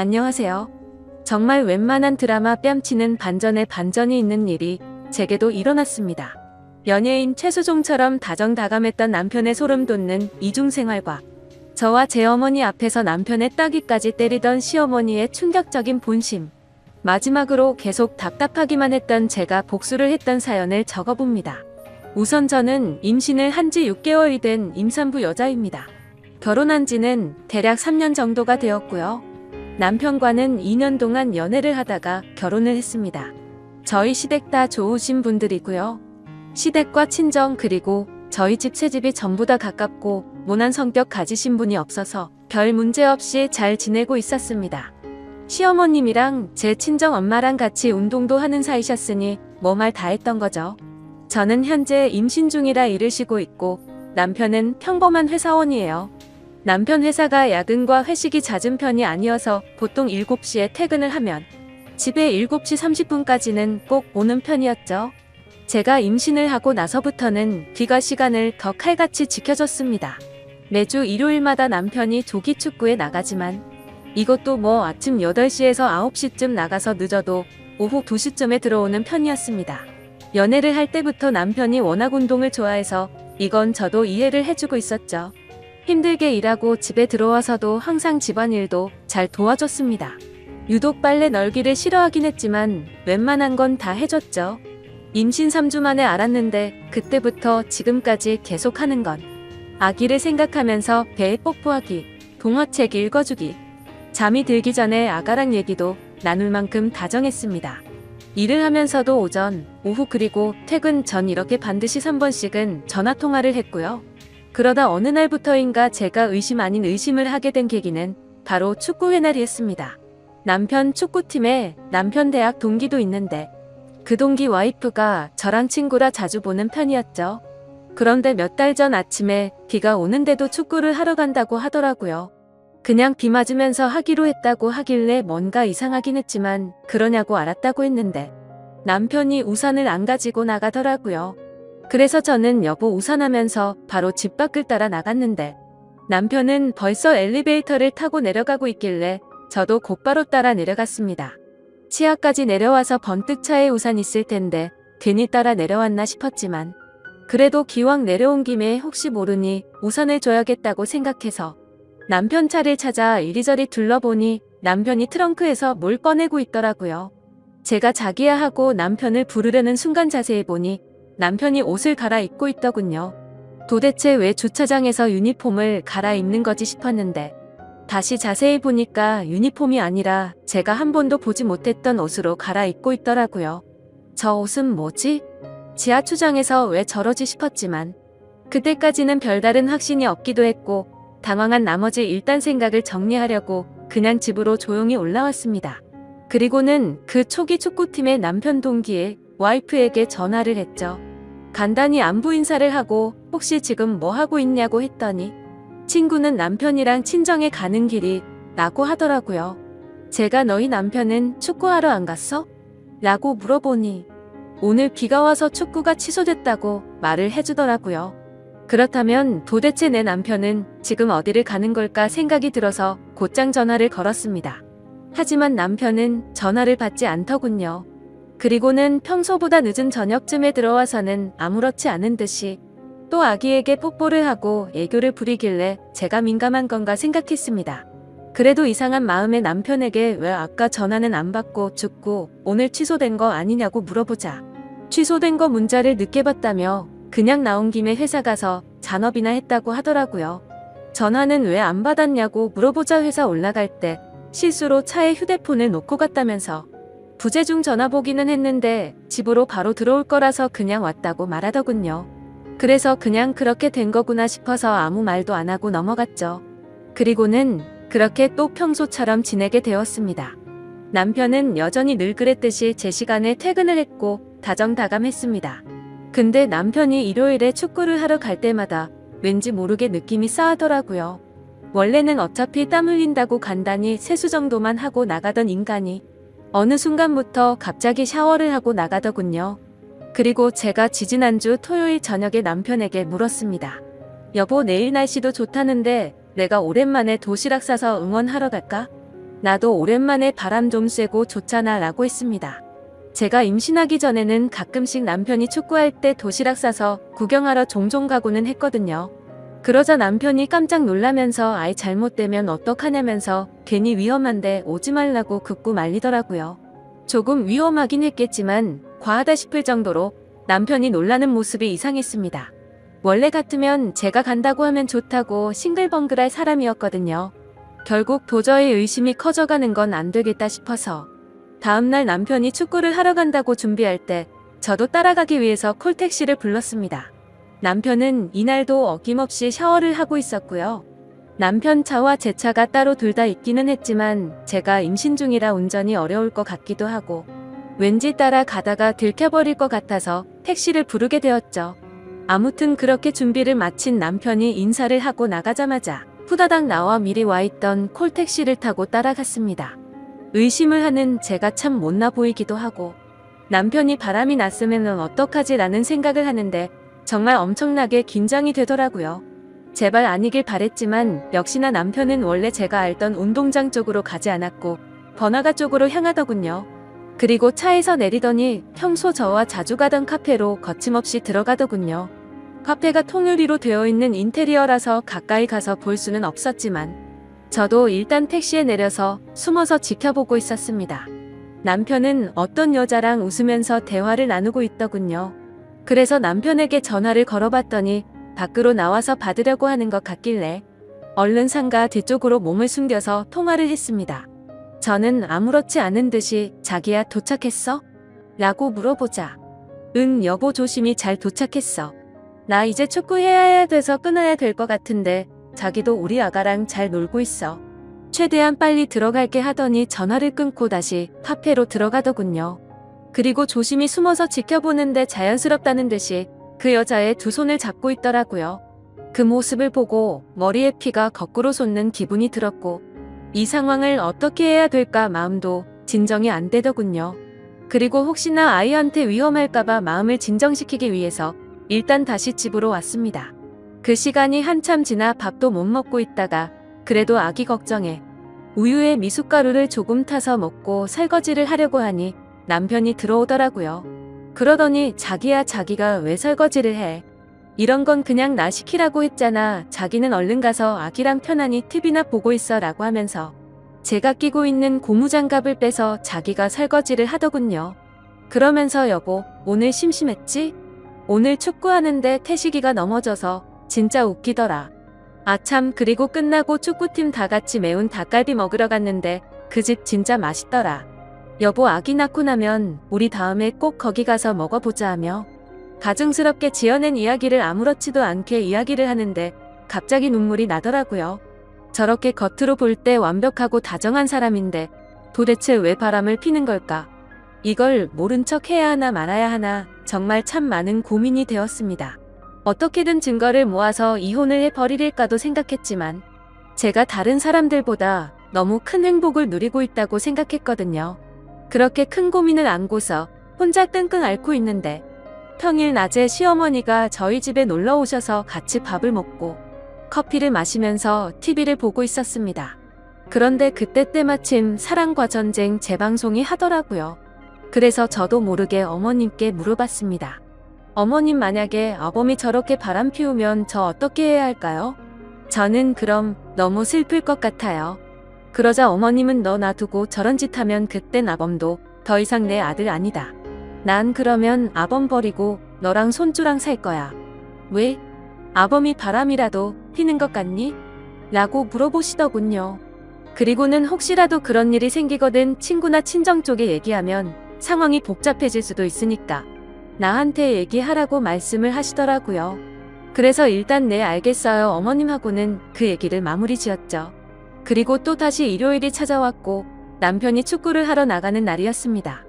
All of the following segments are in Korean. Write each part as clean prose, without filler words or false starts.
안녕하세요. 정말 웬만한 드라마 뺨치는 반전에 반전이 있는 일이 제게도 일어났습니다. 연예인 최수종처럼 다정다감했던 남편의 소름 돋는 이중생활과 저와 제 어머니 앞에서 남편의 따귀까지 때리던 시어머니의 충격적인 본심. 마지막으로 계속 답답하기만 했던 제가 복수를 했던 사연을 적어봅니다. 우선 저는 임신을 한 지 6개월이 된 임산부 여자입니다. 결혼한 지는 대략 3년 정도가 되었고요. 남편과는 2년 동안 연애를 하다가 결혼을 했습니다. 저희 시댁 다 좋으신 분들이고요. 시댁과 친정 그리고 저희 집 새집이 전부 다 가깝고 모난 성격 가지신 분이 없어서 별 문제 없이 잘 지내고 있었습니다. 시어머님이랑 제 친정 엄마랑 같이 운동도 하는 사이셨으니 뭐 말 다 했던 거죠. 저는 현재 임신 중이라 일을 쉬고 있고 남편은 평범한 회사원이에요. 남편 회사가 야근과 회식이 잦은 편이 아니어서 보통 7시에 퇴근을 하면 집에 7시 30분까지는 꼭 오는 편이었죠. 제가 임신을 하고 나서부터는 귀가 시간을 더 칼같이 지켜줬습니다. 매주 일요일마다 남편이 조기 축구에 나가지만 이것도 뭐 아침 8시에서 9시쯤 나가서 늦어도 오후 2시쯤에 들어오는 편이었습니다. 연애를 할 때부터 남편이 워낙 운동을 좋아해서 이건 저도 이해를 해주고 있었죠. 힘들게 일하고 집에 들어와서도 항상 집안일도 잘 도와줬습니다. 유독 빨래 널기를 싫어하긴 했지만 웬만한 건 다 해줬죠. 임신 3주 만에 알았는데 그때부터 지금까지 계속하는 건 아기를 생각하면서 배에 뽀뽀하기, 동화책 읽어주기, 잠이 들기 전에 아가랑 얘기도 나눌 만큼 다정했습니다. 일을 하면서도 오전, 오후 그리고 퇴근 전 이렇게 반드시 3번씩은 전화통화를 했고요. 그러다 어느 날부터인가 제가 의심 아닌 의심을 하게 된 계기는 바로 축구회 날이었습니다. 남편 축구팀에 남편 대학 동기도 있는데 그 동기 와이프가 저랑 친구라 자주 보는 편이었죠. 그런데 몇 달 전 아침에 비가 오는데도 축구를 하러 간다고 하더라고요. 그냥 비 맞으면서 하기로 했다고 하길래 뭔가 이상하긴 했지만 그러냐고 알았다고 했는데 남편이 우산을 안 가지고 나가더라고요. 그래서 저는 여보 우산하면서 바로 집 밖을 따라 나갔는데 남편은 벌써 엘리베이터를 타고 내려가고 있길래 저도 곧바로 따라 내려갔습니다. 치아까지 내려와서 번뜩 차에 우산 있을 텐데 괜히 따라 내려왔나 싶었지만 그래도 기왕 내려온 김에 혹시 모르니 우산을 줘야겠다고 생각해서 남편 차를 찾아 이리저리 둘러보니 남편이 트렁크에서 뭘 꺼내고 있더라고요. 제가 자기야 하고 남편을 부르려는 순간 자세히 보니 남편이 옷을 갈아입고 있더군요. 도대체 왜 주차장에서 유니폼을 갈아입는 거지 싶었는데 다시 자세히 보니까 유니폼이 아니라 제가 한 번도 보지 못했던 옷으로 갈아입고 있더라고요. 저 옷은 뭐지? 지하추장에서 왜 저러지 싶었지만 그때까지는 별다른 확신이 없기도 했고 당황한 나머지 일단 생각을 정리하려고 그냥 집으로 조용히 올라왔습니다. 그리고는 그 초기 축구팀의 남편 동기의 와이프에게 전화를 했죠. 간단히 안부 인사를 하고 혹시 지금 뭐 하고 있냐고 했더니 친구는 남편이랑 친정에 가는 길이 라고 하더라고요. 제가 너희 남편은 축구하러 안 갔어? 라고 물어보니 오늘 비가 와서 축구가 취소됐다고 말을 해주더라고요. 그렇다면 도대체 내 남편은 지금 어디를 가는 걸까 생각이 들어서 곧장 전화를 걸었습니다. 하지만 남편은 전화를 받지 않더군요. 그리고는 평소보다 늦은 저녁쯤에 들어와서는 아무렇지 않은 듯이 또 아기에게 뽀뽀를 하고 애교를 부리길래 제가 민감한 건가 생각했습니다. 그래도 이상한 마음에 남편에게 왜 아까 전화는 안 받고 죽고 오늘 취소된 거 아니냐고 물어보자 취소된 거 문자를 늦게 봤다며 그냥 나온 김에 회사 가서 잔업이나 했다고 하더라고요. 전화는 왜 안 받았냐고 물어보자 회사 올라갈 때 실수로 차에 휴대폰을 놓고 갔다면서 부재중 전화 보기는 했는데 집으로 바로 들어올 거라서 그냥 왔다고 말하더군요. 그래서 그냥 그렇게 된 거구나 싶어서 아무 말도 안 하고 넘어갔죠. 그리고는 그렇게 또 평소처럼 지내게 되었습니다. 남편은 여전히 늘 그랬듯이 제 시간에 퇴근을 했고 다정다감했습니다. 근데 남편이 일요일에 축구를 하러 갈 때마다 왠지 모르게 느낌이 싸하더라고요. 원래는 어차피 땀 흘린다고 간단히 세수 정도만 하고 나가던 인간이 어느 순간부터 갑자기 샤워를 하고 나가더군요. 그리고 제가 지지난주 토요일 저녁에 남편에게 물었습니다. 여보 내일 날씨도 좋다는데 내가 오랜만에 도시락 싸서 응원하러 갈까? 나도 오랜만에 바람 좀 쐬고 좋잖아 라고 했습니다. 제가 임신하기 전에는 가끔씩 남편이 축구할 때 도시락 싸서 구경하러 종종 가고는 했거든요. 그러자 남편이 깜짝 놀라면서 아이 잘못되면 어떡하냐면서 괜히 위험한데 오지 말라고 긋고 말리더라고요. 조금 위험하긴 했겠지만 과하다 싶을 정도로 남편이 놀라는 모습이 이상했습니다. 원래 같으면 제가 간다고 하면 좋다고 싱글벙글할 사람이었거든요. 결국 도저히 의심이 커져가는 건 안 되겠다 싶어서 다음날 남편이 축구를 하러 간다고 준비할 때 저도 따라가기 위해서 콜택시를 불렀습니다. 남편은 이날도 어김없이 샤워를 하고 있었고요. 남편 차와 제 차가 따로 둘 다 있기는 했지만 제가 임신 중이라 운전이 어려울 것 같기도 하고 왠지 따라가다가 들켜버릴 것 같아서 택시를 부르게 되었죠. 아무튼 그렇게 준비를 마친 남편이 인사를 하고 나가자마자 후다닥 나와 미리 와 있던 콜택시를 타고 따라갔습니다. 의심을 하는 제가 참 못나 보이기도 하고 남편이 바람이 났으면 어떡하지 라는 생각을 하는데 정말 엄청나게 긴장이 되더라고요. 제발 아니길 바랬지만 역시나 남편은 원래 제가 알던 운동장 쪽으로 가지 않았고 번화가 쪽으로 향하더군요. 그리고 차에서 내리더니 평소 저와 자주 가던 카페로 거침없이 들어가더군요. 카페가 통유리로 되어 있는 인테리어라서 가까이 가서 볼 수는 없었지만 저도 일단 택시에 내려서 숨어서 지켜보고 있었습니다. 남편은 어떤 여자랑 웃으면서 대화를 나누고 있더군요. 그래서 남편에게 전화를 걸어봤더니 밖으로 나와서 받으려고 하는 것 같길래 얼른 상가 뒤쪽으로 몸을 숨겨서 통화를 했습니다. 저는 아무렇지 않은 듯이 자기야 도착했어? 라고 물어보자 응 여보 조심히 잘 도착했어. 나 이제 축구해야 돼서 끊어야 될 것 같은데 자기도 우리 아가랑 잘 놀고 있어. 최대한 빨리 들어갈게 하더니 전화를 끊고 다시 카페로 들어가더군요. 그리고 조심히 숨어서 지켜보는데 자연스럽다는 듯이 그 여자의 두 손을 잡고 있더라고요. 그 모습을 보고 머리에 피가 거꾸로 솟는 기분이 들었고 이 상황을 어떻게 해야 될까 마음도 진정이 안 되더군요. 그리고 혹시나 아이한테 위험할까봐 마음을 진정시키기 위해서 일단 다시 집으로 왔습니다. 그 시간이 한참 지나 밥도 못 먹고 있다가 그래도 아기 걱정에 우유에 미숫가루를 조금 타서 먹고 설거지를 하려고 하니 남편이 들어오더라고요. 그러더니 자기야 자기가 왜 설거지를 해? 이런 건 그냥 나 시키라고 했잖아. 자기는 얼른 가서 아기랑 편안히 TV나 보고 있어 라고 하면서 제가 끼고 있는 고무장갑을 빼서 자기가 설거지를 하더군요. 그러면서 여보 오늘 심심했지? 오늘 축구하는데 태식이가 넘어져서 진짜 웃기더라. 아참 그리고 끝나고 축구팀 다 같이 매운 닭갈비 먹으러 갔는데 그 집 진짜 맛있더라. 여보 아기 낳고 나면 우리 다음에 꼭 거기 가서 먹어보자 하며 가증스럽게 지어낸 이야기를 아무렇지도 않게 이야기를 하는데 갑자기 눈물이 나더라고요. 저렇게 겉으로 볼 때 완벽하고 다정한 사람인데 도대체 왜 바람을 피는 걸까? 이걸 모른 척 해야 하나 말아야 하나 정말 참 많은 고민이 되었습니다. 어떻게든 증거를 모아서 이혼을 해버릴까도 생각했지만 제가 다른 사람들보다 너무 큰 행복을 누리고 있다고 생각했거든요. 그렇게 큰 고민을 안고서 혼자 끙끙 앓고 있는데 평일 낮에 시어머니가 저희 집에 놀러 오셔서 같이 밥을 먹고 커피를 마시면서 TV를 보고 있었습니다. 그런데 그때 때마침 사랑과 전쟁 재방송이 하더라고요. 그래서 저도 모르게 어머님께 물어봤습니다. 어머님 만약에 아범이 저렇게 바람 피우면 저 어떻게 해야 할까요? 저는 그럼 너무 슬플 것 같아요. 그러자 어머님은 너 놔두고 저런 짓 하면 그땐 아범도 더 이상 내 아들 아니다. 난 그러면 아범 버리고 너랑 손주랑 살 거야. 왜? 아범이 바람이라도 피는 것 같니? 라고 물어보시더군요. 그리고는 혹시라도 그런 일이 생기거든 친구나 친정 쪽에 얘기하면 상황이 복잡해질 수도 있으니까 나한테 얘기하라고 말씀을 하시더라고요. 그래서 일단 네 알겠어요 어머님하고는 그 얘기를 마무리 지었죠. 그리고 또 다시 일요일이 찾아왔고 남편이 축구를 하러 나가는 날이었습니다.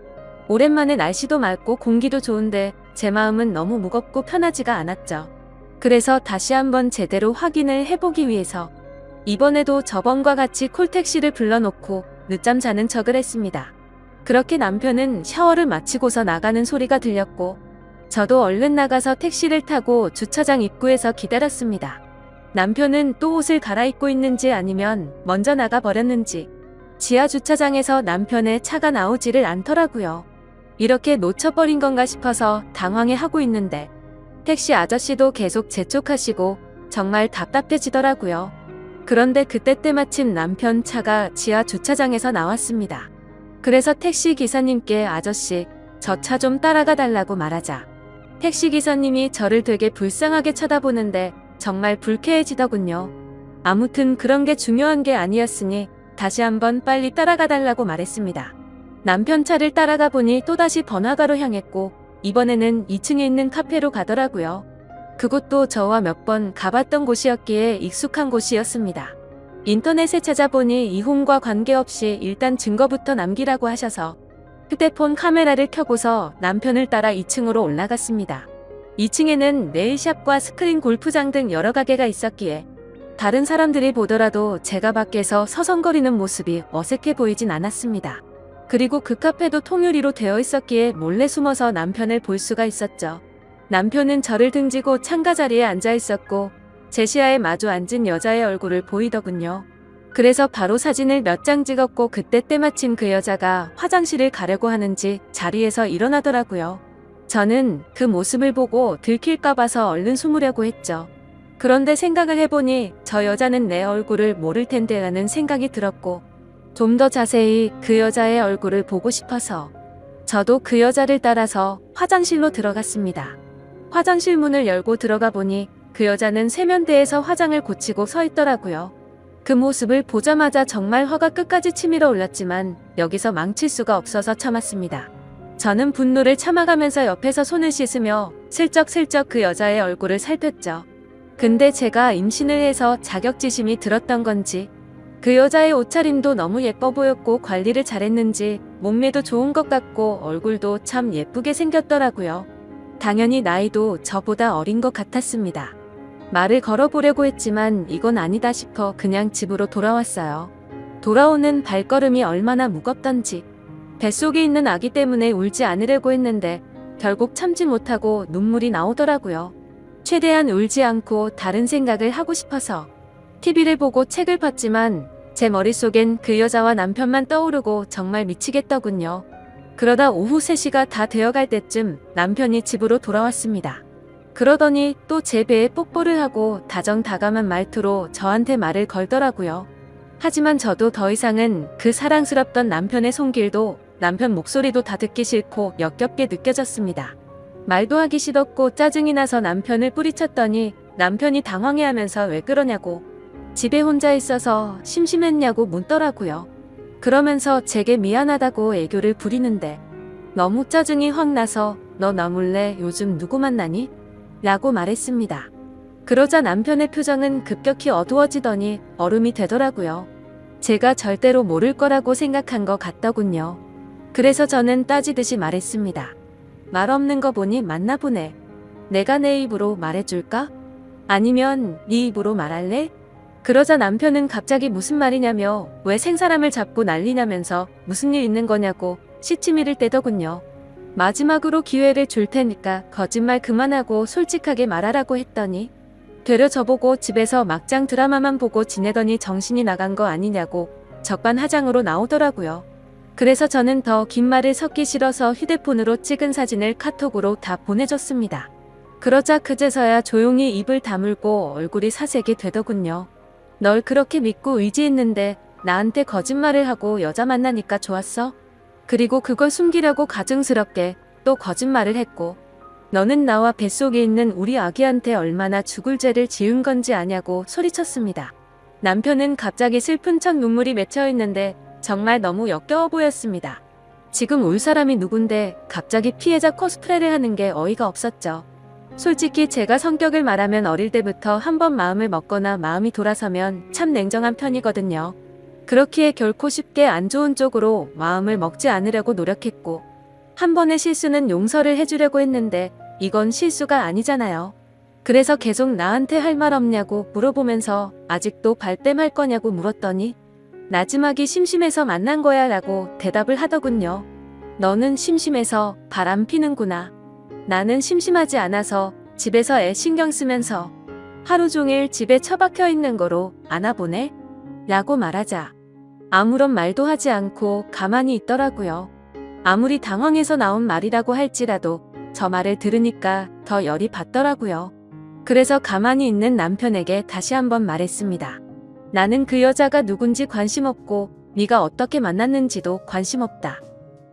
오랜만에 날씨도 맑고 공기도 좋은데 제 마음은 너무 무겁고 편하지가 않았죠. 그래서 다시 한번 제대로 확인을 해보기 위해서 이번에도 저번과 같이 콜택시를 불러놓고 늦잠 자는 척을 했습니다. 그렇게 남편은 샤워를 마치고서 나가는 소리가 들렸고 저도 얼른 나가서 택시를 타고 주차장 입구에서 기다렸습니다. 남편은 또 옷을 갈아입고 있는지 아니면 먼저 나가 버렸는지 지하 주차장에서 남편의 차가 나오지를 않더라고요. 이렇게 놓쳐버린 건가 싶어서 당황해하고 있는데 택시 아저씨도 계속 재촉하시고 정말 답답해지더라고요. 그런데 그때 때마침 남편 차가 지하 주차장에서 나왔습니다. 그래서 택시 기사님께 아저씨, 저 차 좀 따라가 달라고 말하자 택시 기사님이 저를 되게 불쌍하게 쳐다보는데 정말 불쾌해지더군요. 아무튼 그런 게 중요한 게 아니었으니 다시 한번 빨리 따라가 달라고 말했습니다. 남편 차를 따라가 보니 또다시 번화가로 향했고 이번에는 2층에 있는 카페로 가더라고요. 그곳도 저와 몇 번 가봤던 곳이었기에 익숙한 곳이었습니다. 인터넷에 찾아보니 이혼과 관계없이 일단 증거부터 남기라고 하셔서 휴대폰 카메라를 켜고서 남편을 따라 2층으로 올라갔습니다. 2층에는 네일샵과 스크린 골프장 등 여러 가게가 있었기에 다른 사람들이 보더라도 제가 밖에서 서성거리는 모습이 어색해 보이진 않았습니다. 그리고 그 카페도 통유리로 되어 있었기에 몰래 숨어서 남편을 볼 수가 있었죠. 남편은 저를 등지고 창가 자리에 앉아 있었고 제 시야에 마주 앉은 여자의 얼굴을 보이더군요. 그래서 바로 사진을 몇 장 찍었고 그때 때마침 그 여자가 화장실을 가려고 하는지 자리에서 일어나더라고요. 저는 그 모습을 보고 들킬까 봐서 얼른 숨으려고 했죠. 그런데 생각을 해보니 저 여자는 내 얼굴을 모를 텐데 라는 생각이 들었고 좀 더 자세히 그 여자의 얼굴을 보고 싶어서 저도 그 여자를 따라서 화장실로 들어갔습니다. 화장실 문을 열고 들어가 보니 그 여자는 세면대에서 화장을 고치고 서 있더라고요. 그 모습을 보자마자 정말 화가 끝까지 치밀어 올랐지만 여기서 망칠 수가 없어서 참았습니다. 저는 분노를 참아가면서 옆에서 손을 씻으며 슬쩍슬쩍 그 여자의 얼굴을 살폈죠. 근데 제가 임신을 해서 자격지심이 들었던 건지 그 여자의 옷차림도 너무 예뻐 보였고 관리를 잘했는지 몸매도 좋은 것 같고 얼굴도 참 예쁘게 생겼더라고요. 당연히 나이도 저보다 어린 것 같았습니다. 말을 걸어보려고 했지만 이건 아니다 싶어 그냥 집으로 돌아왔어요. 돌아오는 발걸음이 얼마나 무겁던지 뱃속에 있는 아기 때문에 울지 않으려고 했는데 결국 참지 못하고 눈물이 나오더라고요. 최대한 울지 않고 다른 생각을 하고 싶어서 TV를 보고 책을 봤지만 제 머릿속엔 그 여자와 남편만 떠오르고 정말 미치겠더군요. 그러다 오후 3시가 다 되어갈 때쯤 남편이 집으로 돌아왔습니다. 그러더니 또 제 배에 뽀뽀를 하고 다정다감한 말투로 저한테 말을 걸더라고요. 하지만 저도 더 이상은 그 사랑스럽던 남편의 손길도 남편 목소리도 다 듣기 싫고 역겹게 느껴졌습니다. 말도 하기 싫었고 짜증이 나서 남편을 뿌리쳤더니 남편이 당황해하면서 왜 그러냐고 집에 혼자 있어서 심심했냐고 묻더라고요. 그러면서 제게 미안하다고 애교를 부리는데 너무 짜증이 확 나서 너 나 몰래 요즘 누구 만나니? 라고 말했습니다. 그러자 남편의 표정은 급격히 어두워지더니 얼음이 되더라고요. 제가 절대로 모를 거라고 생각한 것 같더군요. 그래서 저는 따지듯이 말했습니다. 말 없는 거 보니 맞나 보네. 내가 내 입으로 말해줄까? 아니면 네 입으로 말할래? 그러자 남편은 갑자기 무슨 말이냐며 왜 생사람을 잡고 난리냐면서 무슨 일 있는 거냐고 시치미를 떼더군요. 마지막으로 기회를 줄 테니까 거짓말 그만하고 솔직하게 말하라고 했더니 되려 저보고 집에서 막장 드라마만 보고 지내더니 정신이 나간 거 아니냐고 적반하장으로 나오더라고요. 그래서 저는 더 긴 말을 섞기 싫어서 휴대폰으로 찍은 사진을 카톡으로 다 보내줬습니다. 그러자 그제서야 조용히 입을 다물고 얼굴이 사색이 되더군요. 널 그렇게 믿고 의지했는데 나한테 거짓말을 하고 여자 만나니까 좋았어? 그리고 그걸 숨기려고 가증스럽게 또 거짓말을 했고 너는 나와 뱃속에 있는 우리 아기한테 얼마나 죽을 죄를 지은 건지 아냐고 소리쳤습니다. 남편은 갑자기 슬픈 척 눈물이 맺혀 있는데 정말 너무 역겨워 보였습니다. 지금 울 사람이 누군데 갑자기 피해자 코스프레를 하는 게 어이가 없었죠. 솔직히 제가 성격을 말하면 어릴 때부터 한번 마음을 먹거나 마음이 돌아서면 참 냉정한 편이거든요. 그렇기에 결코 쉽게 안 좋은 쪽으로 마음을 먹지 않으려고 노력했고 한 번의 실수는 용서를 해주려고 했는데 이건 실수가 아니잖아요. 그래서 계속 나한테 할 말 없냐고 물어보면서 아직도 발뺌할 거냐고 물었더니 나지막이 심심해서 만난 거야 라고 대답을 하더군요. 너는 심심해서 바람 피는구나. 나는 심심하지 않아서 집에서 애 신경 쓰면서 하루 종일 집에 처박혀 있는 거로 아나 보네? 라고 말하자 아무런 말도 하지 않고 가만히 있더라고요. 아무리 당황해서 나온 말이라고 할지라도 저 말을 들으니까 더 열이 받더라고요. 그래서 가만히 있는 남편에게 다시 한번 말했습니다. 나는 그 여자가 누군지 관심 없고 네가 어떻게 만났는지도 관심 없다.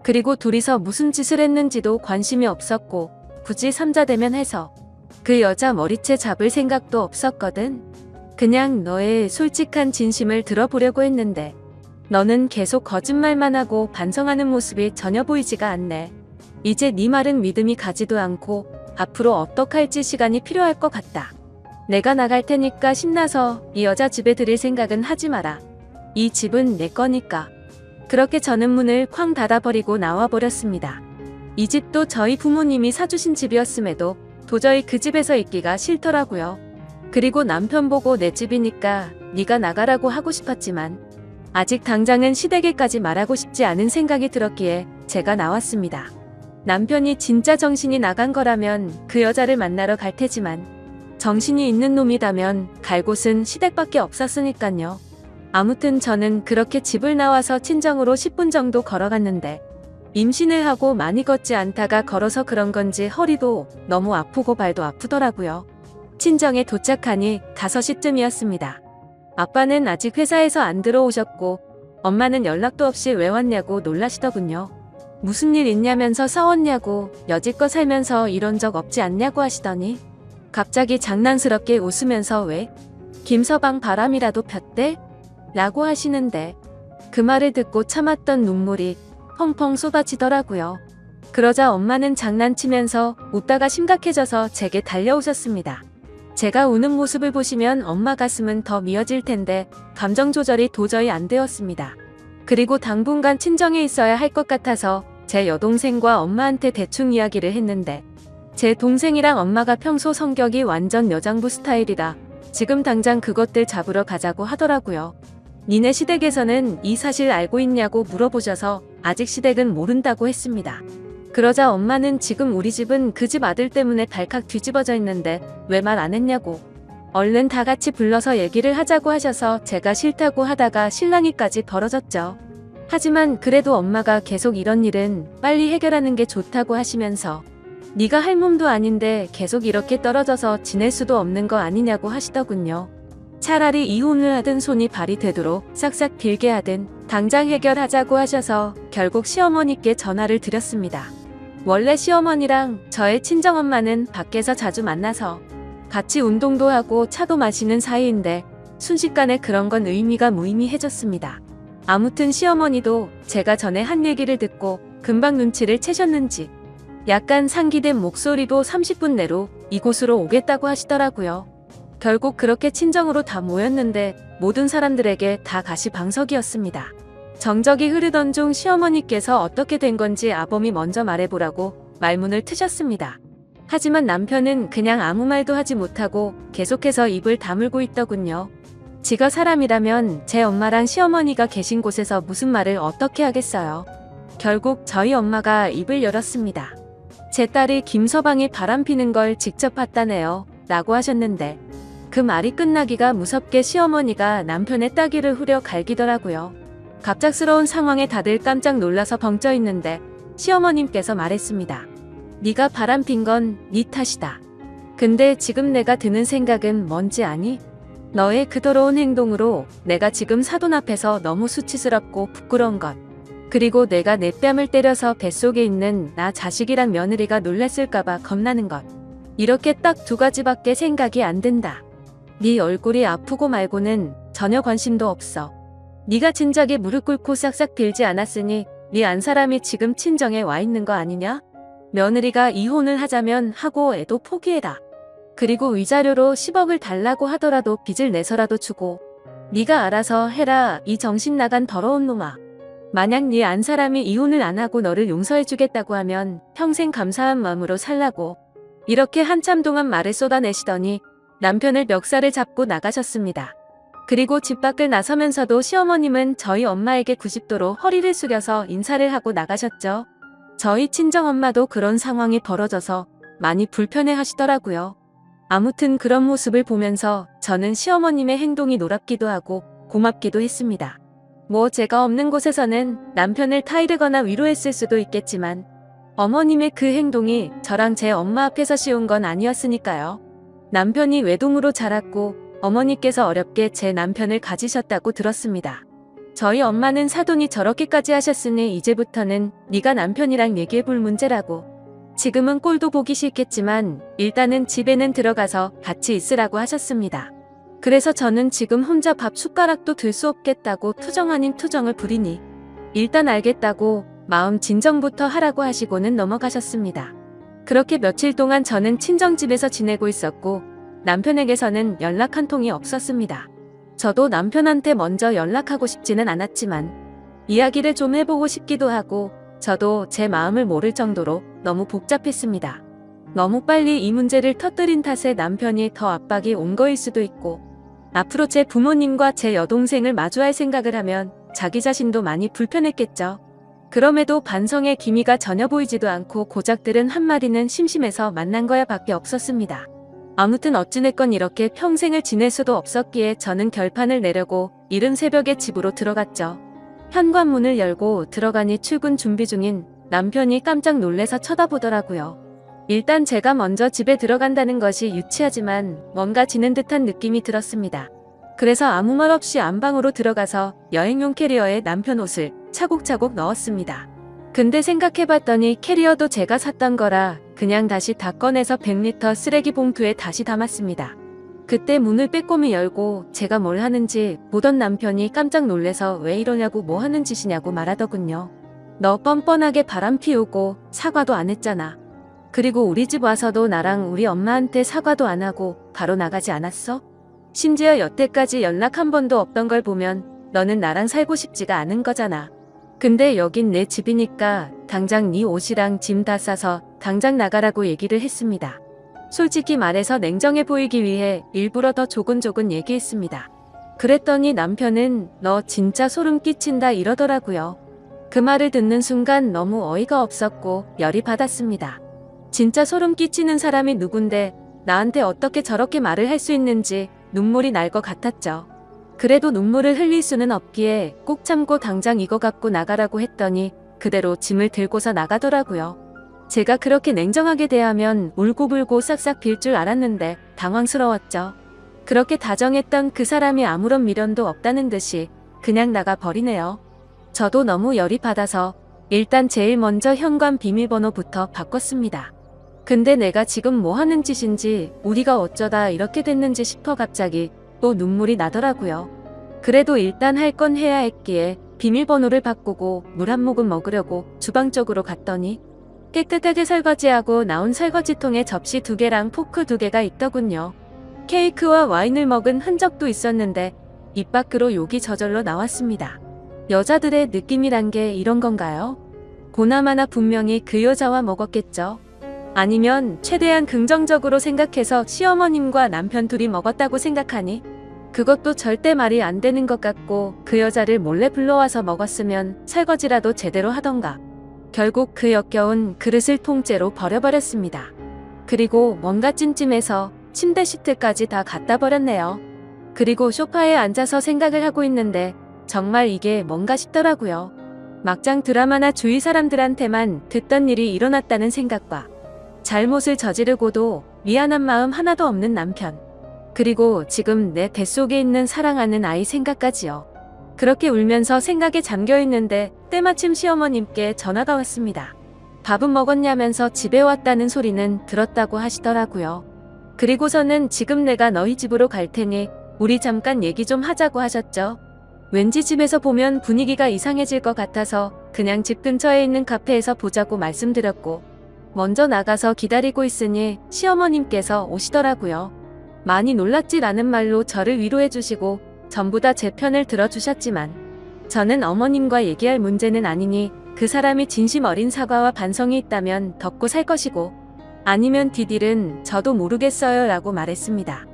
그리고 둘이서 무슨 짓을 했는지도 관심이 없었고 굳이 삼자대면 해서 그 여자 머리채 잡을 생각도 없었거든. 그냥 너의 솔직한 진심을 들어보려고 했는데 너는 계속 거짓말만 하고 반성하는 모습이 전혀 보이지가 않네. 이제 네 말은 믿음이 가지도 않고 앞으로 어떡할지 시간이 필요할 것 같다. 내가 나갈 테니까 신나서 이 여자 집에 들일 생각은 하지 마라. 이 집은 내 거니까. 그렇게 저는 문을 쾅 닫아버리고 나와버렸습니다. 이 집도 저희 부모님이 사주신 집이었음에도 도저히 그 집에서 있기가 싫더라고요. 그리고 남편 보고 내 집이니까 네가 나가라고 하고 싶었지만 아직 당장은 시댁에까지 말하고 싶지 않은 생각이 들었기에 제가 나왔습니다. 남편이 진짜 정신이 나간 거라면 그 여자를 만나러 갈 테지만 정신이 있는 놈이라면 갈 곳은 시댁밖에 없었으니깐요. 아무튼 저는 그렇게 집을 나와서 친정으로 10분 정도 걸어갔는데 임신을 하고 많이 걷지 않다가 걸어서 그런 건지 허리도 너무 아프고 발도 아프더라고요. 친정에 도착하니 5시쯤이었습니다. 아빠는 아직 회사에서 안 들어오셨고 엄마는 연락도 없이 왜 왔냐고 놀라시더군요. 무슨 일 있냐면서 싸웠냐고 여지껏 살면서 이런 적 없지 않냐고 하시더니 갑자기 장난스럽게 웃으면서 왜 김서방 바람이라도 폈대? 라고 하시는데 그 말을 듣고 참았던 눈물이 펑펑 쏟아지더라고요. 그러자 엄마는 장난치면서 웃다가 심각해져서 제게 달려오셨습니다. 제가 우는 모습을 보시면 엄마 가슴은 더 미어질 텐데 감정 조절이 도저히 안 되었습니다. 그리고 당분간 친정에 있어야 할 것 같아서 제 여동생과 엄마한테 대충 이야기를 했는데 제 동생이랑 엄마가 평소 성격이 완전 여장부 스타일이라 지금 당장 그것들 잡으러 가자고 하더라고요. 니네 시댁에서는 이 사실 알고 있냐고 물어보셔서 아직 시댁은 모른다고 했습니다. 그러자 엄마는 지금 우리 집은 그 집 아들 때문에 발칵 뒤집어져 있는데 왜 말 안 했냐고 얼른 다 같이 불러서 얘기를 하자고 하셔서 제가 싫다고 하다가 실랑이까지 벌어졌죠. 하지만 그래도 엄마가 계속 이런 일은 빨리 해결하는 게 좋다고 하시면서 네가 할 몸도 아닌데 계속 이렇게 떨어져서 지낼 수도 없는 거 아니냐고 하시더군요. 차라리 이혼을 하든 손이 발이 되도록 싹싹 빌게 하든 당장 해결하자고 하셔서 결국 시어머니께 전화를 드렸습니다. 원래 시어머니랑 저의 친정엄마는 밖에서 자주 만나서 같이 운동도 하고 차도 마시는 사이인데 순식간에 그런 건 의미가 무의미해졌습니다. 아무튼 시어머니도 제가 전에 한 얘기를 듣고 금방 눈치를 채셨는지 약간 상기된 목소리로 30분 내로 이곳으로 오겠다고 하시더라고요. 결국 그렇게 친정으로 다 모였는데 모든 사람들에게 다 가시방석이었습니다. 정적이 흐르던 중 시어머니께서 어떻게 된 건지 아범이 먼저 말해보라고 말문을 트셨습니다. 하지만 남편은 그냥 아무 말도 하지 못하고 계속해서 입을 다물고 있더군요. 지가 사람이라면 제 엄마랑 시어머니가 계신 곳에서 무슨 말을 어떻게 하겠어요. 결국 저희 엄마가 입을 열었습니다. 제 딸이 김서방이 바람피는 걸 직접 봤다네요 라고 하셨는데 그 말이 끝나기가 무섭게 시어머니가 남편의 따귀를 후려 갈기더라고요. 갑작스러운 상황에 다들 깜짝 놀라서 벙쪄 있는데 시어머님께서 말했습니다. 네가 바람핀 건 네 탓이다. 근데 지금 내가 드는 생각은 뭔지 아니? 너의 그 더러운 행동으로 내가 지금 사돈 앞에서 너무 수치스럽고 부끄러운 것. 그리고 내가 내 뺨을 때려서 뱃속에 있는 나 자식이란 며느리가 놀랐을까봐 겁나는 것. 이렇게 딱 2가지밖에 생각이 안 든다. 네 얼굴이 아프고 말고는 전혀 관심도 없어. 네가 진작에 무릎 꿇고 싹싹 빌지 않았으니 네 안 사람이 지금 친정에 와 있는 거 아니냐? 며느리가 이혼을 하자면 하고 애도 포기해라. 그리고 위자료로 10억을 달라고 하더라도 빚을 내서라도 주고 네가 알아서 해라 이 정신 나간 더러운 놈아. 만약 네 안 사람이 이혼을 안 하고 너를 용서해주겠다고 하면 평생 감사한 마음으로 살라고. 이렇게 한참 동안 말을 쏟아내시더니 남편을 멱살을 잡고 나가셨습니다. 그리고 집 밖을 나서면서도 시어머님은 저희 엄마에게 90도로 허리를 숙여서 인사를 하고 나가셨죠. 저희 친정엄마도 그런 상황이 벌어져서 많이 불편해 하시더라고요. 아무튼 그런 모습을 보면서 저는 시어머님의 행동이 노랍기도 하고 고맙기도 했습니다. 뭐 제가 없는 곳에서는 남편을 타이르거나 위로했을 수도 있겠지만 어머님의 그 행동이 저랑 제 엄마 앞에서 쉬운 건 아니었으니까요. 남편이 외동으로 자랐고 어머니께서 어렵게 제 남편을 가지셨다고 들었습니다. 저희 엄마는 사돈이 저렇게까지 하셨으니 이제부터는 네가 남편이랑 얘기해볼 문제라고. 지금은 꼴도 보기 싫겠지만 일단은 집에는 들어가서 같이 있으라고 하셨습니다. 그래서 저는 지금 혼자 밥 숟가락도 들 수 없겠다고 투정 아닌 투정을 부리니 일단 알겠다고 마음 진정부터 하라고 하시고는 넘어가셨습니다. 그렇게 며칠 동안 저는 친정집에서 지내고 있었고 남편에게서는 연락 한 통이 없었습니다. 저도 남편한테 먼저 연락하고 싶지는 않았지만 이야기를 좀 해보고 싶기도 하고 저도 제 마음을 모를 정도로 너무 복잡했습니다. 너무 빨리 이 문제를 터뜨린 탓에 남편이 더 압박이 온 거일 수도 있고 앞으로 제 부모님과 제 여동생을 마주할 생각을 하면 자기 자신도 많이 불편했겠죠. 그럼에도 반성의 기미가 전혀 보이지도 않고 고작들은 한마디는 심심해서 만난 거야 밖에 없었습니다. 아무튼 어찌됐건 이렇게 평생을 지낼 수도 없었기에 저는 결판을 내려고 이른 새벽에 집으로 들어갔죠. 현관문을 열고 들어가니 출근 준비 중인 남편이 깜짝 놀래서 쳐다보더라고요. 일단 제가 먼저 집에 들어간다는 것이 유치하지만 뭔가 지는 듯한 느낌이 들었습니다. 그래서 아무 말 없이 안방으로 들어가서 여행용 캐리어에 남편 옷을 차곡차곡 넣었습니다. 근데 생각해봤더니 캐리어도 제가 샀던 거라 그냥 다시 다 꺼내서 100리터 쓰레기 봉투에 다시 담았습니다. 그때 문을 빼꼼히 열고 제가 뭘 하는지 보던 남편이 깜짝 놀래서 왜 이러냐고 뭐 하는 짓이냐고 말하더군요. 너 뻔뻔하게 바람 피우고 사과도 안 했잖아. 그리고 우리 집 와서도 나랑 우리 엄마한테 사과도 안 하고 바로 나가지 않았어? 심지어 여태까지 연락 한 번도 없던 걸 보면 너는 나랑 살고 싶지가 않은 거잖아. 근데 여긴 내 집이니까 당장 네 옷이랑 짐 다 싸서 당장 나가라고 얘기를 했습니다. 솔직히 말해서 냉정해 보이기 위해 일부러 더 조근조근 얘기했습니다. 그랬더니 남편은 너 진짜 소름 끼친다 이러더라고요. 그 말을 듣는 순간 너무 어이가 없었고 열이 받았습니다. 진짜 소름 끼치는 사람이 누군데 나한테 어떻게 저렇게 말을 할 수 있는지 눈물이 날 것 같았죠. 그래도 눈물을 흘릴 수는 없기에 꼭 참고 당장 이거 갖고 나가라고 했더니 그대로 짐을 들고서 나가더라고요. 제가 그렇게 냉정하게 대하면 울고불고 싹싹 빌 줄 알았는데 당황스러웠죠. 그렇게 다정했던 그 사람이 아무런 미련도 없다는 듯이 그냥 나가 버리네요. 저도 너무 열이 받아서 일단 제일 먼저 현관 비밀번호부터 바꿨습니다. 근데 내가 지금 뭐 하는 짓인지 우리가 어쩌다 이렇게 됐는지 싶어 갑자기 또 눈물이 나더라고요. 그래도 일단 할 건 해야 했기에 비밀번호를 바꾸고 물 한 모금 먹으려고 주방 쪽으로 갔더니 깨끗하게 설거지하고 나온 설거지통에 접시 2개랑 포크 2개가 있더군요. 케이크와 와인을 먹은 흔적도 있었는데 입 밖으로 욕이 저절로 나왔습니다. 여자들의 느낌이란 게 이런 건가요? 보나마나 분명히 그 여자와 먹었겠죠. 아니면 최대한 긍정적으로 생각해서 시어머님과 남편 둘이 먹었다고 생각하니 그것도 절대 말이 안 되는 것 같고 그 여자를 몰래 불러와서 먹었으면 설거지라도 제대로 하던가. 결국 그 역겨운 그릇을 통째로 버려버렸습니다. 그리고 뭔가 찜찜해서 침대 시트까지 다 갖다 버렸네요. 그리고 소파에 앉아서 생각을 하고 있는데 정말 이게 뭔가 싶더라고요. 막장 드라마나 주위 사람들한테만 듣던 일이 일어났다는 생각과 잘못을 저지르고도 미안한 마음 하나도 없는 남편. 그리고 지금 내 뱃속에 있는 사랑하는 아이 생각까지요. 그렇게 울면서 생각에 잠겨 있는데 때마침 시어머님께 전화가 왔습니다. 밥은 먹었냐면서 집에 왔다는 소리는 들었다고 하시더라고요. 그리고서는 지금 내가 너희 집으로 갈 테니 우리 잠깐 얘기 좀 하자고 하셨죠. 왠지 집에서 보면 분위기가 이상해질 것 같아서 그냥 집 근처에 있는 카페에서 보자고 말씀드렸고 먼저 나가서 기다리고 있으니 시어머님께서 오시더라고요. 많이 놀랐지라는 말로 저를 위로해 주시고 전부 다 제 편을 들어주셨지만 저는 어머님과 얘기할 문제는 아니니 그 사람이 진심 어린 사과와 반성이 있다면 덮고 살 것이고 아니면 디딜은 저도 모르겠어요 라고 말했습니다.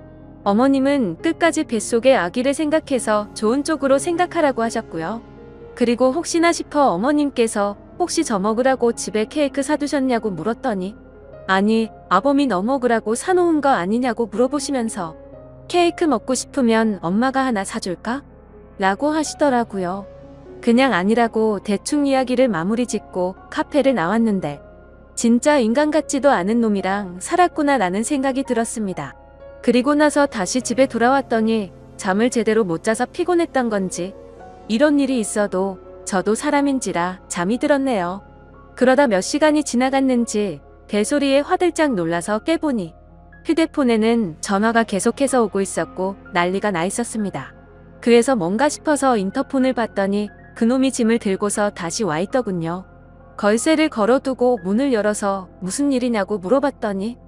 어머님은 끝까지 뱃속의 아기를 생각해서 좋은 쪽으로 생각하라고 하셨고요. 그리고 혹시나 싶어 어머님께서 혹시 저 먹으라고 집에 케이크 사두셨냐고 물었더니 아니 아범이 너 먹으라고 사놓은 거 아니냐고 물어보시면서 케이크 먹고 싶으면 엄마가 하나 사줄까? 라고 하시더라고요. 그냥 아니라고 대충 이야기를 마무리 짓고 카페를 나왔는데 진짜 인간 같지도 않은 놈이랑 살았구나 라는 생각이 들었습니다. 그리고 나서 다시 집에 돌아왔더니 잠을 제대로 못 자서 피곤했던 건지 이런 일이 있어도 저도 사람인지라 잠이 들었네요. 그러다 몇 시간이 지나갔는지 벨소리에 화들짝 놀라서 깨보니 휴대폰에는 전화가 계속해서 오고 있었고 난리가 나 있었습니다. 그래서 뭔가 싶어서 인터폰을 봤더니 그놈이 짐을 들고서 다시 와 있더군요. 걸쇠를 걸어두고 문을 열어서 무슨 일이냐고 물어봤더니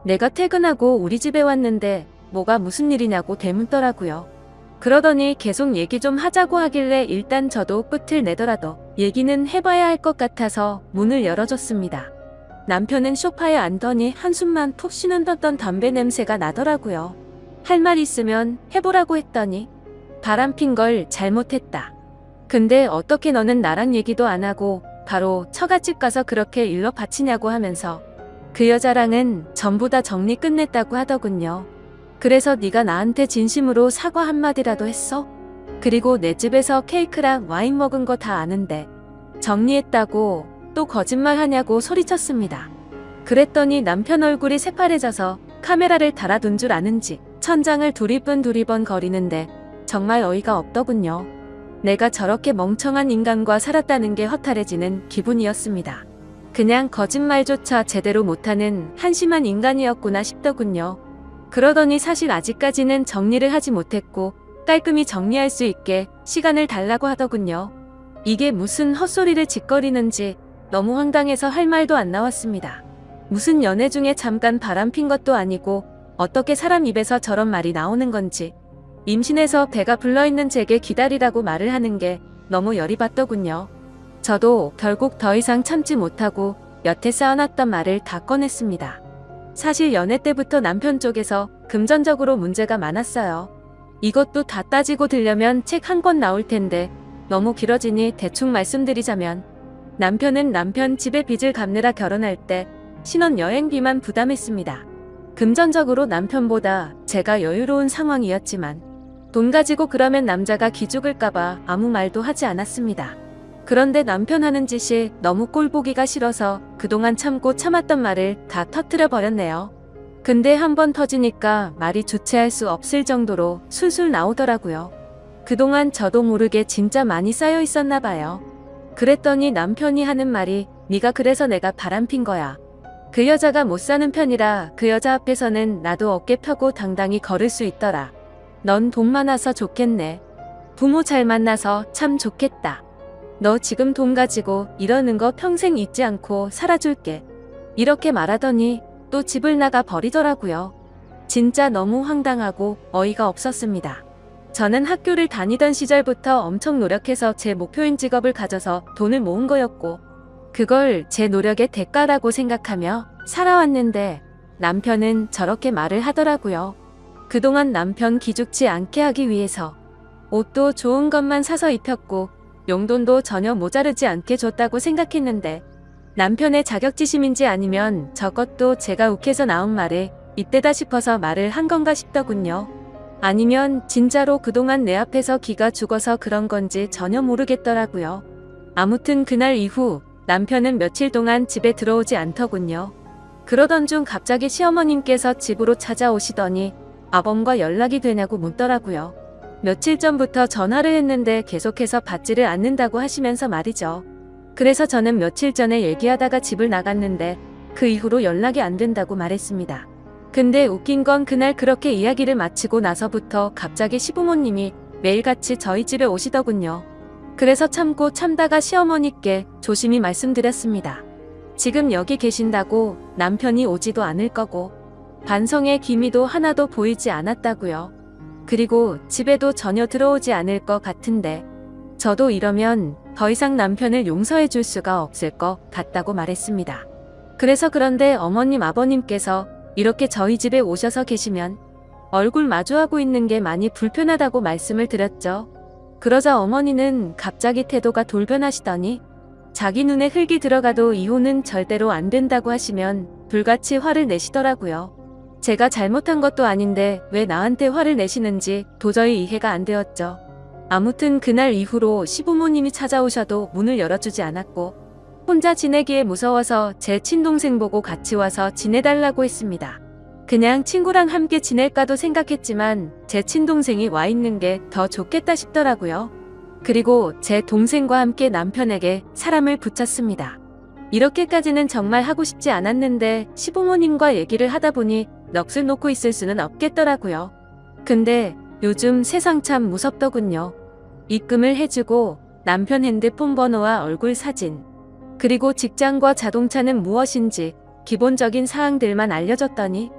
내가 퇴근하고 우리 집에 왔는데 뭐가 무슨 일이냐고 대묻더라고요. 그러더니 계속 얘기 좀 하자고 하길래 일단 저도 끝을 내더라도 얘기는 해봐야 할 것 같아서 문을 열어줬습니다. 남편은 소파에 앉더니 한숨만 푹 쉬는 듯한 담배 냄새가 나더라고요. 할 말 있으면 해보라고 했더니 바람핀 걸 잘못했다. 근데 어떻게 너는 나랑 얘기도 안 하고 바로 처갓집 가서 그렇게 일러 바치냐고 하면서 그 여자랑은 전부 다 정리 끝냈다고 하더군요. 그래서 네가 나한테 진심으로 사과 한마디라도 했어? 그리고 내 집에서 케이크랑 와인 먹은 거 다 아는데 정리했다고 또 거짓말 하냐고 소리쳤습니다. 그랬더니 남편 얼굴이 새파래져서 카메라를 달아둔 줄 아는지 천장을 두리번 거리는데 정말 어이가 없더군요. 내가 저렇게 멍청한 인간과 살았다는 게 허탈해지는 기분이었습니다. 그냥 거짓말조차 제대로 못하는 한심한 인간이었구나 싶더군요. 그러더니 사실 아직까지는 정리를 하지 못했고 깔끔히 정리할 수 있게 시간을 달라고 하더군요. 이게 무슨 헛소리를 짓거리는지 너무 황당해서 할 말도 안 나왔습니다. 무슨 연애 중에 잠깐 바람핀 것도 아니고 어떻게 사람 입에서 저런 말이 나오는 건지 임신해서 배가 불러있는 제게 기다리라고 말을 하는 게 너무 열이 받더군요. 저도 결국 더 이상 참지 못하고 여태 쌓아놨던 말을 다 꺼냈습니다. 사실 연애 때부터 남편 쪽에서 금전적으로 문제가 많았어요. 이것도 다 따지고 들려면 책 한 권 나올 텐데 너무 길어지니 대충 말씀드리자면 남편은 남편 집에 빚을 갚느라 결혼할 때 신혼여행비만 부담했습니다. 금전적으로 남편보다 제가 여유로운 상황이었지만 돈 가지고 그러면 남자가 기죽을까봐 아무 말도 하지 않았습니다. 그런데 남편 하는 짓이 너무 꼴보기가 싫어서 그동안 참고 참았던 말을 다 터뜨려 버렸네요. 근데 한번 터지니까 말이 주체할 수 없을 정도로 술술 나오더라고요. 그동안 저도 모르게 진짜 많이 쌓여 있었나 봐요. 그랬더니 남편이 하는 말이 네가 그래서 내가 바람핀 거야. 그 여자가 못 사는 편이라 그 여자 앞에서는 나도 어깨 펴고 당당히 걸을 수 있더라. 넌 돈 많아서 좋겠네. 부모 잘 만나서 참 좋겠다. 너 지금 돈 가지고 이러는 거 평생 잊지 않고 살아줄게. 이렇게 말하더니 또 집을 나가 버리더라고요. 진짜 너무 황당하고 어이가 없었습니다. 저는 학교를 다니던 시절부터 엄청 노력해서 제 목표인 직업을 가져서 돈을 모은 거였고 그걸 제 노력의 대가라고 생각하며 살아왔는데 남편은 저렇게 말을 하더라고요. 그동안 남편 기죽지 않게 하기 위해서 옷도 좋은 것만 사서 입혔고 용돈도 전혀 모자르지 않게 줬다고 생각했는데 남편의 자격지심인지 아니면 저것도 제가 욱해서 나온 말에 이때다 싶어서 말을 한 건가 싶더군요. 아니면 진짜로 그동안 내 앞에서 기가 죽어서 그런 건지 전혀 모르겠더라고요. 아무튼 그날 이후 남편은 며칠 동안 집에 들어오지 않더군요. 그러던 중 갑자기 시어머님께서 집으로 찾아오시더니 아범과 연락이 되냐고 묻더라고요. 며칠 전부터 전화를 했는데 계속해서 받지를 않는다고 하시면서 말이죠. 그래서 저는 며칠 전에 얘기하다가 집을 나갔는데 그 이후로 연락이 안 된다고 말했습니다. 근데 웃긴 건 그날 그렇게 이야기를 마치고 나서부터 갑자기 시부모님이 매일같이 저희 집에 오시더군요. 그래서 참고 참다가 시어머니께 조심히 말씀드렸습니다. 지금 여기 계신다고 남편이 오지도 않을 거고 반성의 기미도 하나도 보이지 않았다고요. 그리고 집에도 전혀 들어오지 않을 것 같은데 저도 이러면 더 이상 남편을 용서해 줄 수가 없을 것 같다고 말했습니다. 그래서 그런데 어머님 아버님께서 이렇게 저희 집에 오셔서 계시면 얼굴 마주하고 있는 게 많이 불편하다고 말씀을 드렸죠. 그러자 어머니는 갑자기 태도가 돌변하시더니 자기 눈에 흙이 들어가도 이혼은 절대로 안 된다고 하시면 불같이 화를 내시더라고요. 제가 잘못한 것도 아닌데 왜 나한테 화를 내시는지 도저히 이해가 안 되었죠. 아무튼 그날 이후로 시부모님이 찾아오셔도 문을 열어주지 않았고 혼자 지내기에 무서워서 제 친동생 보고 같이 와서 지내달라고 했습니다. 그냥 친구랑 함께 지낼까도 생각했지만 제 친동생이 와 있는 게 더 좋겠다 싶더라고요. 그리고 제 동생과 함께 남편에게 사람을 붙였습니다. 이렇게까지는 정말 하고 싶지 않았는데 시부모님과 얘기를 하다 보니 넋을 놓고 있을 수는 없겠더라고요. 근데 요즘 세상 참 무섭더군요. 입금을 해주고 남편 핸드폰 번호와 얼굴 사진, 그리고 직장과 자동차는 무엇인지 기본적인 사항들만 알려줬더니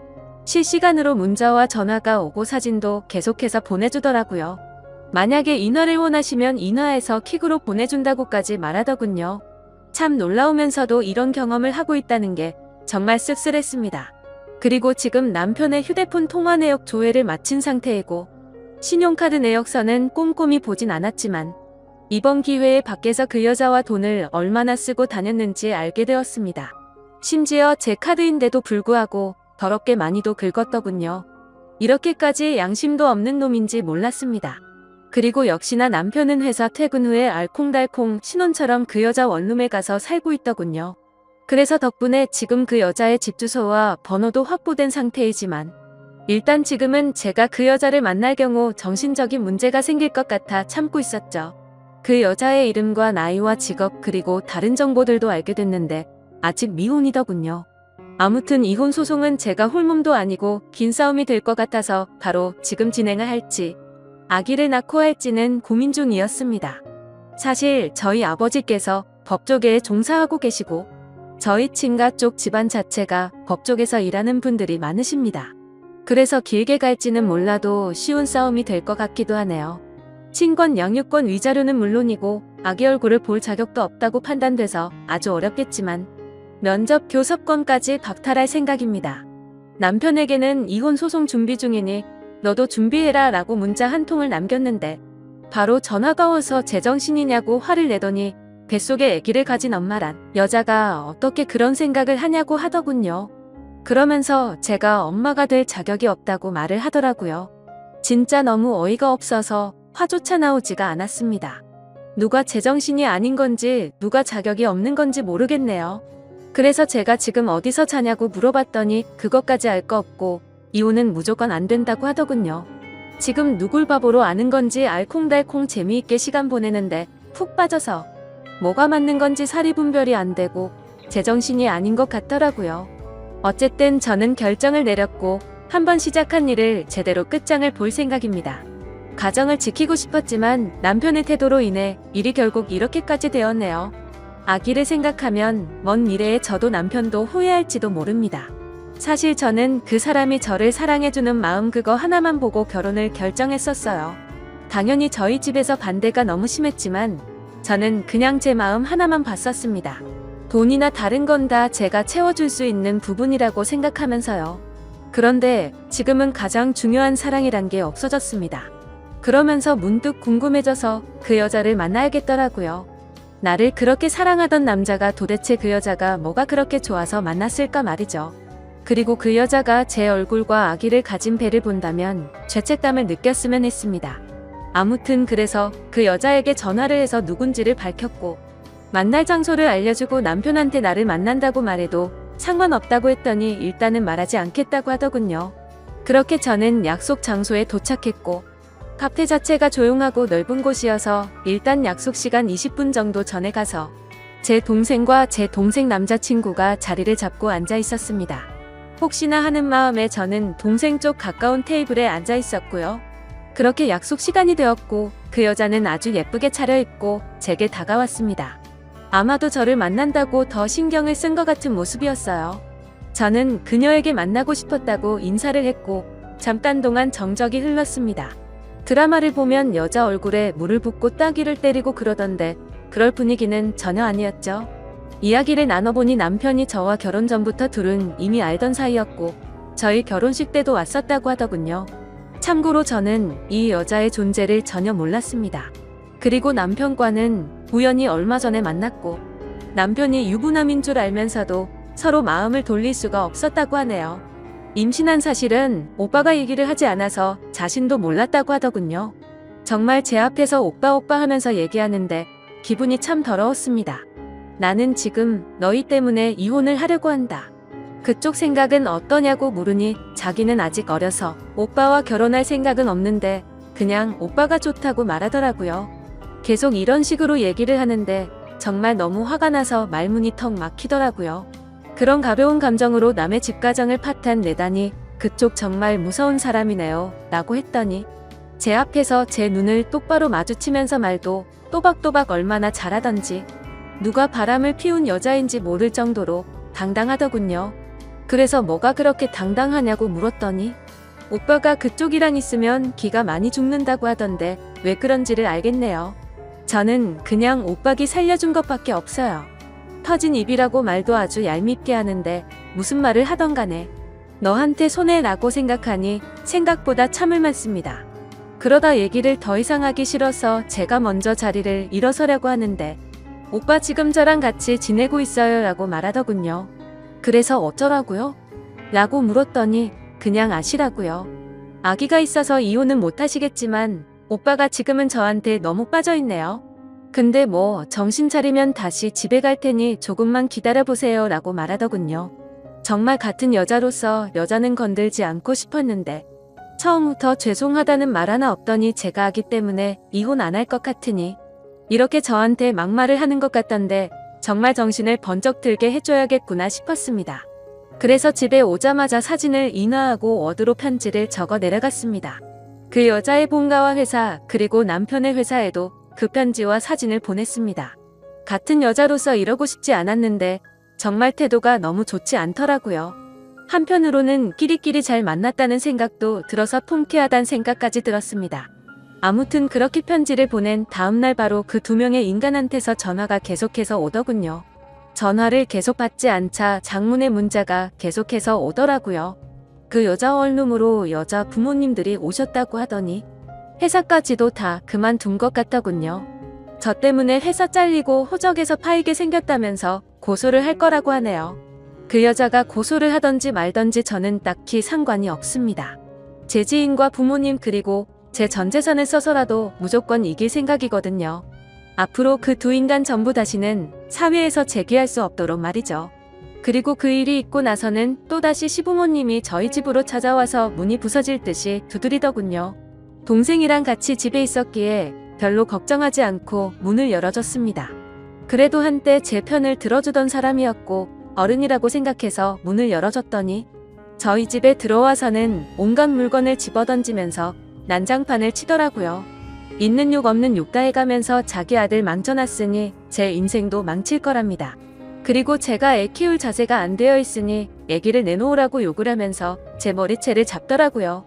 실시간으로 문자와 전화가 오고 사진도 계속해서 보내주더라고요. 만약에 인화를 원하시면 인화해서 킥으로 보내준다고까지 말하더군요. 참 놀라우면서도 이런 경험을 하고 있다는 게 정말 씁쓸했습니다. 그리고 지금 남편의 휴대폰 통화 내역 조회를 마친 상태이고 신용카드 내역서는 꼼꼼히 보진 않았지만 이번 기회에 밖에서 그 여자와 돈을 얼마나 쓰고 다녔는지 알게 되었습니다. 심지어 제 카드인데도 불구하고 더럽게 많이도 긁었더군요. 이렇게까지 양심도 없는 놈인지 몰랐습니다. 그리고 역시나 남편은 회사 퇴근 후에 알콩달콩 신혼처럼 그 여자 원룸에 가서 살고 있더군요. 그래서 덕분에 지금 그 여자의 집 주소와 번호도 확보된 상태이지만 일단 지금은 제가 그 여자를 만날 경우 정신적인 문제가 생길 것 같아 참고 있었죠. 그 여자의 이름과 나이와 직업 그리고 다른 정보들도 알게 됐는데 아직 미혼이더군요. 아무튼 이혼 소송은 제가 홀몸도 아니고 긴 싸움이 될 것 같아서 바로 지금 진행을 할지 아기를 낳고 할지는 고민 중이었습니다. 사실 저희 아버지께서 법조계에 종사하고 계시고 저희 친가 쪽 집안 자체가 법조계에서 일하는 분들이 많으십니다. 그래서 길게 갈지는 몰라도 쉬운 싸움이 될 것 같기도 하네요. 친권 양육권 위자료는 물론이고 아기 얼굴을 볼 자격도 없다고 판단돼서 아주 어렵겠지만 면접 교섭권까지 박탈할 생각입니다. 남편에게는 이혼 소송 준비 중이니 너도 준비해라 라고 문자 한 통을 남겼는데 바로 전화가 와서 제정신이냐고 화를 내더니 뱃속에 아기를 가진 엄마란 여자가 어떻게 그런 생각을 하냐고 하더군요. 그러면서 제가 엄마가 될 자격이 없다고 말을 하더라고요. 진짜 너무 어이가 없어서 화조차 나오지가 않았습니다. 누가 제정신이 아닌 건지 누가 자격이 없는 건지 모르겠네요. 그래서 제가 지금 어디서 자냐고 물어봤더니 그것까지 알 거 없고 이혼은 무조건 안 된다고 하더군요. 지금 누굴 바보로 아는 건지 알콩달콩 재미있게 시간 보내는데 푹 빠져서 뭐가 맞는 건지 사리분별이 안 되고 제정신이 아닌 것 같더라고요. 어쨌든 저는 결정을 내렸고 한번 시작한 일을 제대로 끝장을 볼 생각입니다. 가정을 지키고 싶었지만 남편의 태도로 인해 일이 결국 이렇게까지 되었네요. 아기를 생각하면 먼 미래에 저도 남편도 후회할지도 모릅니다. 사실 저는 그 사람이 저를 사랑해주는 마음 그거 하나만 보고 결혼을 결정했었어요. 당연히 저희 집에서 반대가 너무 심했지만 저는 그냥 제 마음 하나만 봤었습니다. 돈이나 다른 건 다 제가 채워줄 수 있는 부분이라고 생각하면서요. 그런데 지금은 가장 중요한 사랑이란 게 없어졌습니다. 그러면서 문득 궁금해져서 그 여자를 만나야겠더라고요. 나를 그렇게 사랑하던 남자가 도대체 그 여자가 뭐가 그렇게 좋아서 만났을까 말이죠. 그리고 그 여자가 제 얼굴과 아기를 가진 배를 본다면 죄책감을 느꼈으면 했습니다. 아무튼 그래서 그 여자에게 전화를 해서 누군지를 밝혔고 만날 장소를 알려주고 남편한테 나를 만난다고 말해도 상관없다고 했더니 일단은 말하지 않겠다고 하더군요. 그렇게 저는 약속 장소에 도착했고 카페 자체가 조용하고 넓은 곳이어서 일단 약속 시간 20분 정도 전에 가서 제 동생과 제 동생 남자친구가 자리를 잡고 앉아 있었습니다. 혹시나 하는 마음에 저는 동생 쪽 가까운 테이블에 앉아 있었고요. 그렇게 약속 시간이 되었고 그 여자는 아주 예쁘게 차려입고 제게 다가왔습니다. 아마도 저를 만난다고 더 신경을 쓴 것 같은 모습이었어요. 저는 그녀에게 만나고 싶었다고 인사를 했고 잠깐 동안 정적이 흘렀습니다. 드라마를 보면 여자 얼굴에 물을 붓고 따귀를 때리고 그러던데 그럴 분위기는 전혀 아니었죠. 이야기를 나눠보니 남편이 저와 결혼 전부터 둘은 이미 알던 사이였고 저희 결혼식 때도 왔었다고 하더군요. 참고로 저는 이 여자의 존재를 전혀 몰랐습니다. 그리고 남편과는 우연히 얼마 전에 만났고 남편이 유부남인 줄 알면서도 서로 마음을 돌릴 수가 없었다고 하네요. 임신한 사실은 오빠가 얘기를 하지 않아서 자신도 몰랐다고 하더군요. 정말 제 앞에서 오빠 오빠 하면서 얘기하는데 기분이 참 더러웠습니다. 나는 지금 너희 때문에 이혼을 하려고 한다. 그쪽 생각은 어떠냐고 물으니 자기는 아직 어려서 오빠와 결혼할 생각은 없는데 그냥 오빠가 좋다고 말하더라고요. 계속 이런 식으로 얘기를 하는데 정말 너무 화가 나서 말문이 턱 막히더라고요. 그런 가벼운 감정으로 남의 집 가정을 파탄 내다니 그쪽 정말 무서운 사람이네요 라고 했더니 제 앞에서 제 눈을 똑바로 마주치면서 말도 또박또박 얼마나 잘하던지 누가 바람을 피운 여자인지 모를 정도로 당당하더군요. 그래서 뭐가 그렇게 당당하냐고 물었더니 오빠가 그쪽이랑 있으면 기가 많이 죽는다고 하던데 왜 그런지를 알겠네요. 저는 그냥 오빠기 살려준 것밖에 없어요. 터진 입이라고 말도 아주 얄밉게 하는데 무슨 말을 하던 간에 너한테 손해라고 생각하니 생각보다 참을 많습니다. 그러다 얘기를 더 이상 하기 싫어서 제가 먼저 자리를 일어서려고 하는데 오빠 지금 저랑 같이 지내고 있어요 라고 말하더군요. 그래서 어쩌라고요? 라고 물었더니 그냥 아시라고요. 아기가 있어서 이혼은 못하시겠지만 오빠가 지금은 저한테 너무 빠져있네요. 근데 뭐 정신 차리면 다시 집에 갈 테니 조금만 기다려보세요 라고 말하더군요. 정말 같은 여자로서 여자는 건들지 않고 싶었는데 처음부터 죄송하다는 말 하나 없더니 제가 하기 때문에 이혼 안 할 것 같으니 이렇게 저한테 막말을 하는 것 같던데 정말 정신을 번쩍 들게 해줘야겠구나 싶었습니다. 그래서 집에 오자마자 사진을 인화하고 워드로 편지를 적어 내려갔습니다. 그 여자의 본가와 회사 그리고 남편의 회사에도 그 편지와 사진을 보냈습니다. 같은 여자로서 이러고 싶지 않았는데 정말 태도가 너무 좋지 않더라고요. 한편으로는 끼리끼리 잘 만났다는 생각도 들어서 통쾌하다는 생각까지 들었습니다. 아무튼 그렇게 편지를 보낸 다음날 바로 그 두 명의 인간한테서 전화가 계속해서 오더군요. 전화를 계속 받지 않자 장문의 문자가 계속해서 오더라고요. 그 여자 원룸으로 여자 부모님들이 오셨다고 하더니 회사까지도 다 그만둔 것 같더군요. 저 때문에 회사 잘리고 호적에서 파이게 생겼다면서 고소를 할 거라고 하네요. 그 여자가 고소를 하던지 말던지 저는 딱히 상관이 없습니다. 제 지인과 부모님 그리고 제 전 재산을 써서라도 무조건 이길 생각이거든요. 앞으로 그 두 인간 전부 다시는 사회에서 재기할 수 없도록 말이죠. 그리고 그 일이 있고 나서는 또다시 시부모님이 저희 집으로 찾아와서 문이 부서질 듯이 두드리더군요. 동생이랑 같이 집에 있었기에 별로 걱정하지 않고 문을 열어줬습니다. 그래도 한때 제 편을 들어주던 사람이었고 어른이라고 생각해서 문을 열어줬더니 저희 집에 들어와서는 온갖 물건을 집어던지면서 난장판을 치더라고요. 있는 욕 없는 욕 다 해가면서 자기 아들 망쳐놨으니 제 인생도 망칠 거랍니다. 그리고 제가 애 키울 자세가 안 되어 있으니 애기를 내놓으라고 욕을 하면서 제 머리채를 잡더라고요.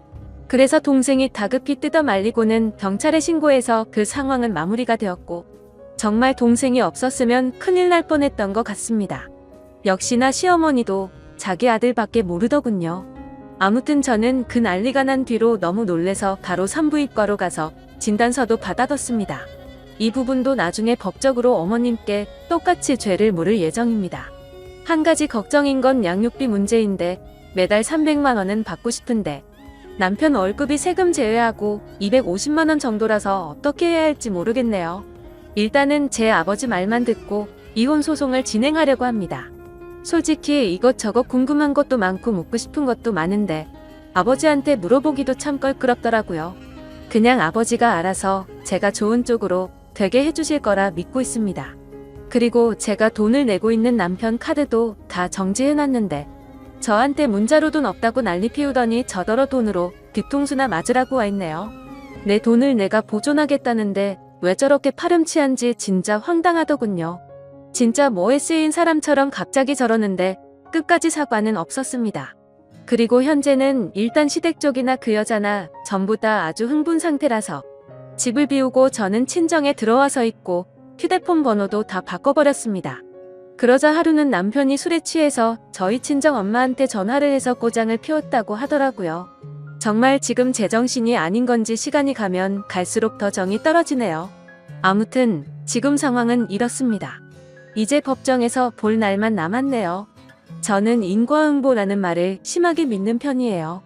그래서 동생이 다급히 뜯어 말리고는 경찰에 신고해서 그 상황은 마무리가 되었고 정말 동생이 없었으면 큰일 날 뻔했던 것 같습니다. 역시나 시어머니도 자기 아들밖에 모르더군요. 아무튼 저는 그 난리가 난 뒤로 너무 놀래서 바로 산부인과로 가서 진단서도 받아뒀습니다. 이 부분도 나중에 법적으로 어머님께 똑같이 죄를 물을 예정입니다. 한 가지 걱정인 건 양육비 문제인데 매달 300만 원은 받고 싶은데 남편 월급이 세금 제외하고 250만 원 정도라서 어떻게 해야 할지 모르겠네요. 일단은 제 아버지 말만 듣고 이혼 소송을 진행하려고 합니다. 솔직히 이것저것 궁금한 것도 많고 묻고 싶은 것도 많은데 아버지한테 물어보기도 참 껄끄럽더라고요. 그냥 아버지가 알아서 제가 좋은 쪽으로 되게 해주실 거라 믿고 있습니다. 그리고 제가 돈을 내고 있는 남편 카드도 다 정지해놨는데 저한테 문자로 돈 없다고 난리 피우더니 저더러 돈으로 뒤통수나 맞으라고 와있네요. 내 돈을 내가 보존하겠다는데 왜 저렇게 파렴치한지 진짜 황당하더군요. 진짜 뭐에 쓰인 사람처럼 갑자기 저러는데 끝까지 사과는 없었습니다. 그리고 현재는 일단 시댁 쪽이나 그 여자나 전부 다 아주 흥분 상태라서 집을 비우고 저는 친정에 들어와서 있고 휴대폰 번호도 다 바꿔버렸습니다. 그러자 하루는 남편이 술에 취해서 저희 친정 엄마한테 전화를 해서 꼬장을 피웠다고 하더라고요. 정말 지금 제정신이 아닌 건지 시간이 가면 갈수록 더 정이 떨어지네요. 아무튼 지금 상황은 이렇습니다. 이제 법정에서 볼 날만 남았네요. 저는 인과응보라는 말을 심하게 믿는 편이에요.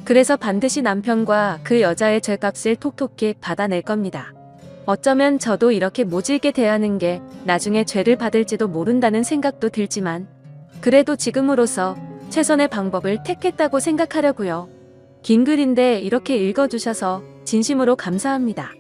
그래서 반드시 남편과 그 여자의 죄값을 톡톡히 받아낼 겁니다. 어쩌면 저도 이렇게 모질게 대하는 게 나중에 죄를 받을지도 모른다는 생각도 들지만 그래도 지금으로서 최선의 방법을 택했다고 생각하려고요. 긴 글인데 이렇게 읽어주셔서 진심으로 감사합니다.